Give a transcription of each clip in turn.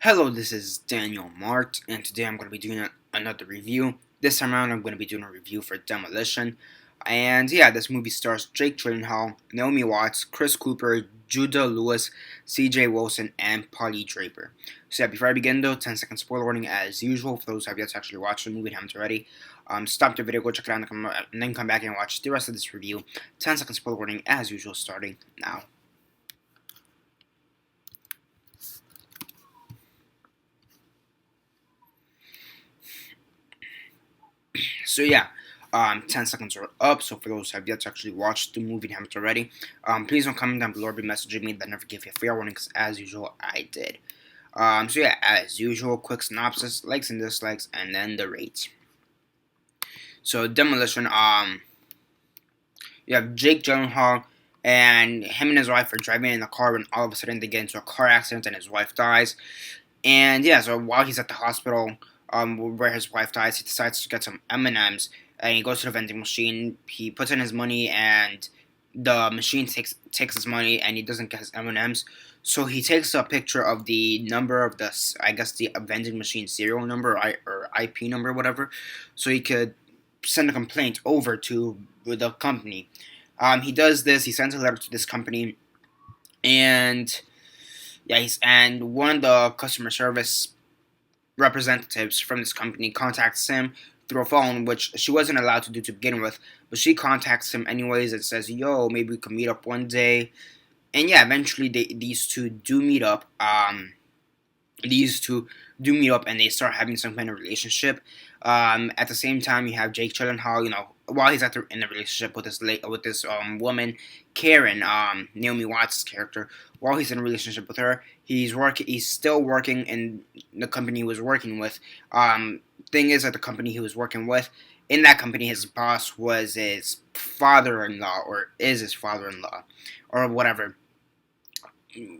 Hello, this is Daniel Mart, and today I'm going to be doing another review. This time around, I'm going to be doing a review for Demolition. And yeah, this movie stars Jake Gyllenhaal, Naomi Watts, Chris Cooper, Judah Lewis, CJ Wilson, and Polly Draper. So yeah, before I begin though, 10-second spoiler warning as usual for those who have yet to actually watch the movie and haven't already. Stop the video, go check it out, and then come back and watch the rest of this review. 10-second spoiler warning as usual, starting now. So yeah, 10 seconds are up. So for those who have yet to actually watch the movie and haven't already, please don't comment down below or be messaging me. That never give you a fair warning, because as usual, I did. So yeah, as usual, quick synopsis, likes and dislikes, and then the rates. So Demolition, you have Jake Gyllenhaal, and him and his wife are driving in a car when all of a sudden they get into a car accident and his wife dies. And yeah, so while he's at the hospital, where his wife dies, he decides to get some M&Ms, and he goes to the vending machine. He puts in his money, and the machine takes his money, and he doesn't get his M&Ms. So he takes a picture of the number of the vending machine serial number or IP number, whatever, so he could send a complaint over to the company. He does this. He sends a letter to this company, and yeah, and one of the customer service representatives from this company contacts him through a phone, which she wasn't allowed to do to begin with, but she contacts him anyways and says, "Yo, maybe we can meet up one day." And yeah, eventually these two do meet up. And they start having some kind of relationship. At the same time, you have Jake Gyllenhaal, while he's in the relationship with this woman, Karen, Naomi Watts' character. While he's in a relationship with her, he's still working in the company he was working with. Thing is that the company he was working with, in that company, his boss was his father-in-law, or is his father-in-law, or whatever.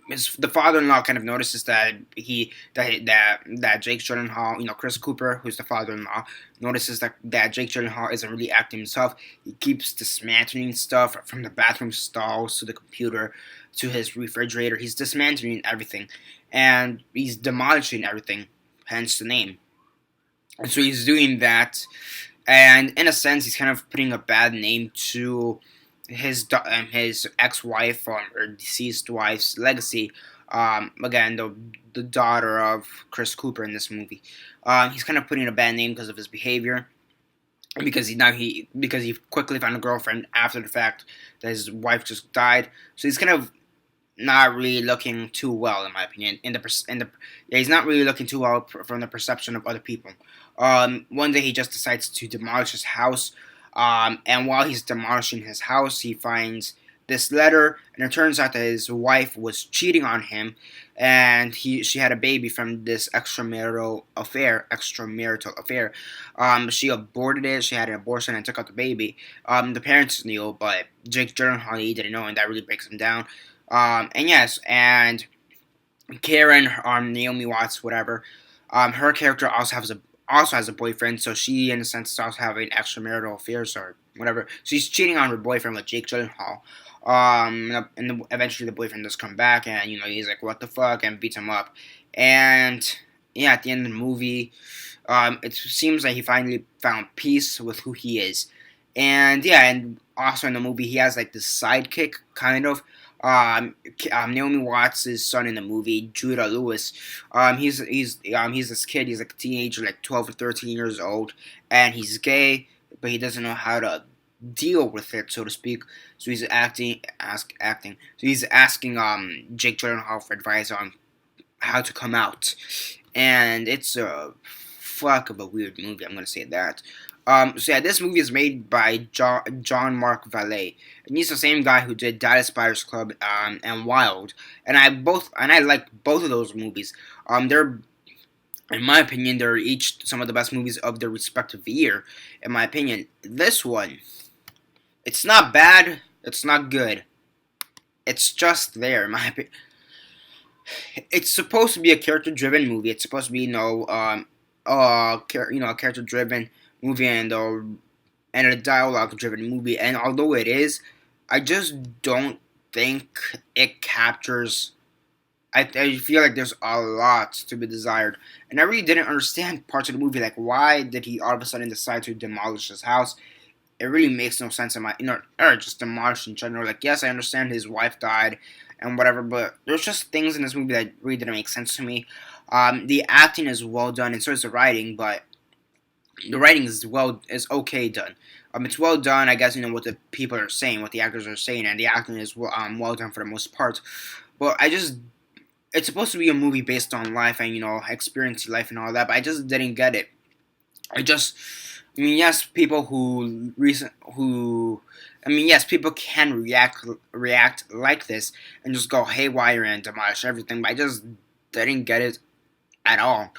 The father-in-law kind of notices that Jake Gyllenhaal, Chris Cooper, who's the father-in-law, notices that Jake Gyllenhaal isn't really acting himself. He keeps dismantling stuff from the bathroom stalls to the computer to his refrigerator. He's dismantling everything, and he's demolishing everything, hence the name. And so he's doing that, and in a sense, he's kind of putting a bad name to his ex-wife, or deceased wife's legacy. Again, the daughter of Chris Cooper in this movie. He's kind of putting a bad name because of his behavior, because he quickly found a girlfriend after the fact that his wife just died. So he's kind of not really looking too well, in my opinion. He's not really looking too well from the perception of other people. One day he just decides to demolish his house. And while he's demolishing his house, he finds this letter, and it turns out that his wife was cheating on him, and she had a baby from this extramarital affair. She aborted it. She had an abortion and took out the baby. The parents knew, but Jake Gyllenhaal, he didn't know, and that really breaks him down. And yes, and Karen, Naomi Watts, whatever. Her character also has a boyfriend, so she, in a sense, is also having extramarital affairs or whatever. So she's cheating on her boyfriend with Jake Gyllenhaal. And eventually the boyfriend does come back, and he's like, "What the fuck?" and beats him up. And yeah, at the end of the movie, it seems like he finally found peace with who he is. And yeah, and also in the movie, he has like this sidekick kind of. Naomi Watts' son in the movie, Judah Lewis. He's this kid. He's like a teenager, like 12 or 13 years old, and he's gay, but he doesn't know how to deal with it, so to speak. So he's asking Jake Gyllenhaal for advice on how to come out, and it's a fuck of a weird movie. I'm gonna say that. So yeah, this movie is made by John Mark Valet, and he's the same guy who did Dallas Buyers Club and Wild, and I like both of those movies. They're, in my opinion, they're each some of the best movies of their respective year. In my opinion, this one, it's not bad, it's not good, it's just there. In my opinion, it's supposed to be a character-driven movie. It's supposed to be a character-driven movie, and a dialogue-driven movie. And although it is, I just don't think it captures I feel like there's a lot to be desired, and I really didn't understand parts of the movie. Like, why did he all of a sudden decide to demolish his house? It really makes no sense in my, or just demolish in general. Like, yes, I understand his wife died and whatever, but there's just things in this movie that really didn't make sense to me. The acting is well done, and so is the writing, but the writing is okay done. It's well done, I guess, what the people are saying, what the actors are saying, and the acting is well done for the most part. But it's supposed to be a movie based on life and experiencing life and all that, but I just didn't get it. I just, yes, yes, people can react like this and just go haywire and demolish everything, but I just didn't get it at all.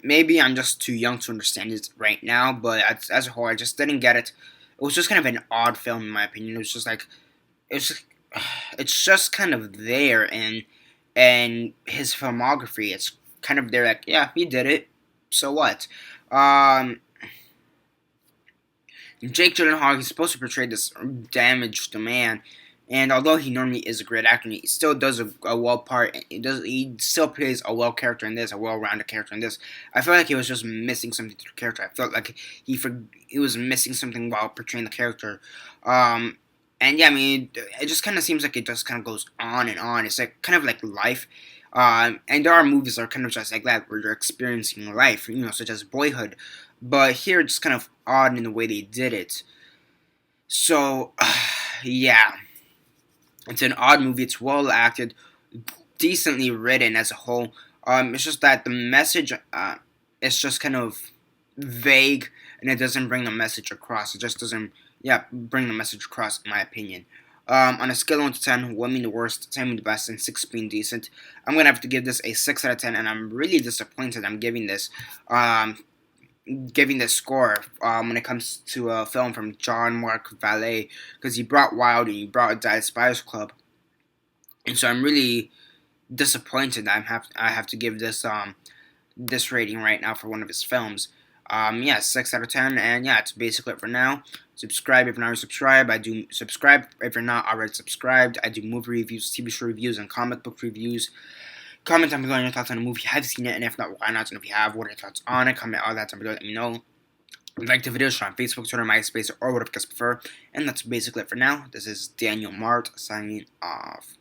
Maybe I'm just too young to understand it right now, but as a whole, I just didn't get it. It was just kind of an odd film, in my opinion. It was just like, it's just, it's just kind of there, and his filmography, it's kind of there. Like, yeah, he did it. So what? Um, Jake Gyllenhaal, he's supposed to portray this damaged man, and although he normally is a great actor, he still does a well part. He still plays a well character in this, a well-rounded character in this. I felt like he was just missing something to the character. I felt like he was missing something while portraying the character. And yeah, it just kind of seems like it just kind of goes on and on. It's like kind of like life. And there are movies that are kind of just like that, where you're experiencing life, such as Boyhood. But here it's kind of odd in the way they did it. So, yeah. It's an odd movie. It's well acted, decently written as a whole. It's just that the message, it's just kind of vague, and it doesn't bring the message across. It just doesn't, bring the message across, in my opinion. On a scale of 1 to 10, 1 being the worst, 10 being the best, and 6 being decent, I'm gonna have to give this a 6 out of 10, and I'm really disappointed I'm giving this score when it comes to a film from John Mark Vallée, because he brought Wild and he brought Dallas Spiders Club, and so I'm really disappointed that I have to give this rating right now for one of his films. Yeah, 6 out of 10, and yeah, it's basically it for now. Subscribe if you're not already subscribed. I do subscribe if you're not already subscribed. I do movie reviews, TV show reviews, and comic book reviews. Comment down below your thoughts on the movie. Have you seen it? And if not, why not? And if you have, what are your thoughts on it? Comment all that down below. Let me know. Like the video, share on Facebook, Twitter, MySpace, or whatever you guys prefer. And that's basically it for now. This is Daniel Mart signing off.